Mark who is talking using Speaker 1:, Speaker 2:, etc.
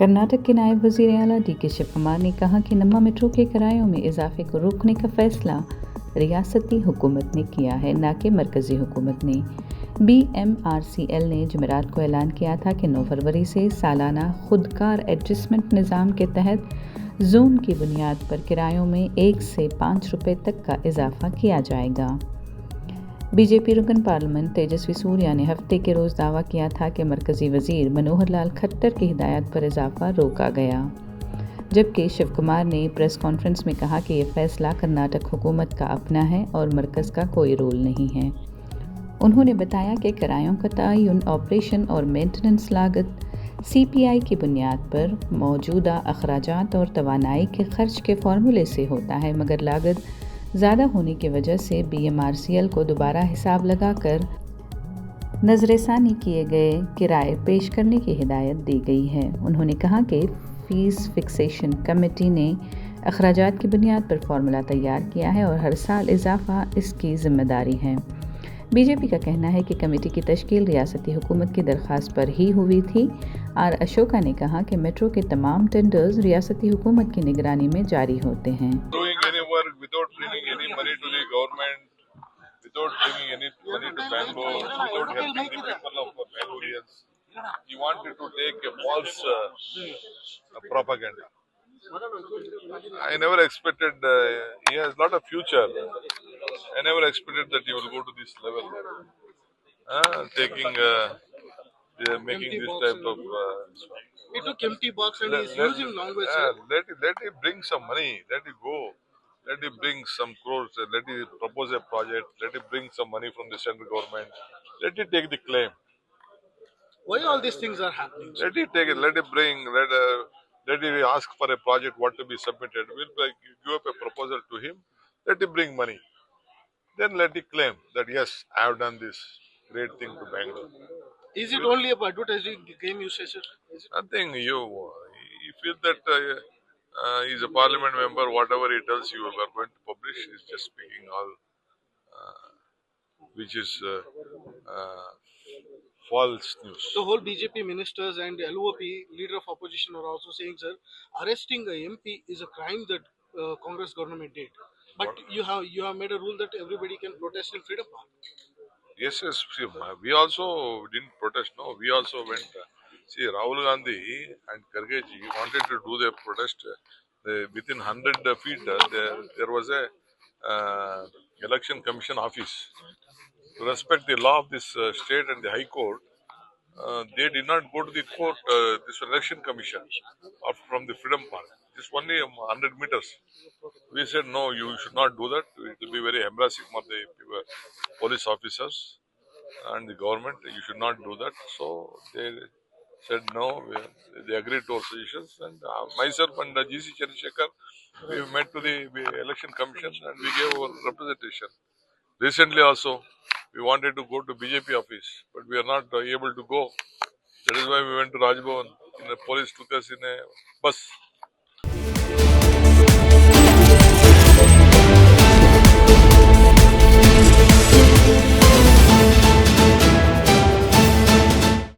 Speaker 1: کرناٹک کے نائب وزیر اعلی ڈی کے شیواکمار نے کہا کہ نما میٹرو کے کرایوں میں اضافے کو روکنے کا فیصلہ ریاستی حکومت نے کیا ہے، نہ کہ مرکزی حکومت نے۔ BMRCL نے جمعرات کو اعلان کیا تھا کہ 9 فروری سے سالانہ خودکار ایڈجسٹمنٹ نظام کے تحت زون کی بنیاد پر کرایوں میں 1 سے 5 روپے تک کا اضافہ کیا جائے گا۔ بی جے پی رکن پارلیمنٹ تیجسوی سوریا نے ہفتے کے روز دعویٰ کیا تھا کہ مرکزی وزیر منوہر لال کھٹر کی ہدایت پر اضافہ روکا گیا، جبکہ شیوکمار نے پریس کانفرنس میں کہا کہ یہ فیصلہ کرناٹک حکومت کا اپنا ہے اور مرکز کا کوئی رول نہیں ہے۔ انہوں نے بتایا کہ کرایوں کا تعین آپریشن اور مینٹیننس لاگت CPI کی بنیاد پر موجودہ اخراجات اور توانائی کے خرچ کے فارمولے سے ہوتا ہے، مگر لاگت زیادہ ہونے کی وجہ سے BMRCL کو دوبارہ حساب لگا کر نظر ثانی کیے گئے کرائے پیش کرنے کی ہدایت دی گئی ہے۔ انہوں نے کہا کہ فیس فکسیشن کمیٹی نے اخراجات کی بنیاد پر فارمولہ تیار کیا ہے اور ہر سال اضافہ اس کی ذمہ داری ہے۔ بی جے پی کا کہنا ہے کہ کمیٹی کی تشکیل ریاستی حکومت کی درخواست پر ہی ہوئی تھی۔ اشوکا نے کہا کہ میٹرو کے تمام ٹینڈرز ریاستی حکومت کی نگرانی میں جاری ہوتے ہیں۔
Speaker 2: Without bringing any money to the government, without bringing any money to Bangalore, without helping the people of Bangaloreans, he wanted to take a false propaganda. I never expected, he has not a future. I never expected that he will go to this level, making this type of.
Speaker 3: He took empty box and he is using language.
Speaker 2: Let him bring some money. Let him go. Let him bring some crores. Let him propose a project. Let him bring some money from the central government. Let him take the claim.
Speaker 3: Why all these things are happening?
Speaker 2: Let him take it. Let him bring. Let him ask for a project what to be submitted. We'll give up a proposal to him. Let him bring money. Then let him claim that yes, I have done this great thing to Bangalore.
Speaker 3: Is it only a advertising game, you say, sir?
Speaker 2: Nothing. You feel that he's a parliament member. Whatever he tells you, we are going to publish. He's just speaking all, which is false news.
Speaker 3: The whole BJP ministers and LOP, leader of opposition, are also saying, sir, arresting a MP is a crime that Congress government did. But you have made a rule that everybody can protest in Freedom Park.
Speaker 2: Yes. See, we also didn't protest. No, we also went. See, Rahul Gandhi and Kargeji wanted to do their protest within 100 feet. There was a election commission office. To respect the law of this state and the High Court, they did not go to the court, this election commission, or from the Freedom Park. Just only 100 meters. We said, no, you should not do that. It will be very embarrassing for the police officers and the government. You should not do that. So they said no. They agreed to our suggestions, and myself and GC Chandrasekhar, we met to the election commission and we gave our representation. Recently also, we wanted to go to BJP office, but we are not able to go. That is why we went to Raj Bhavan. The police took us in a bus.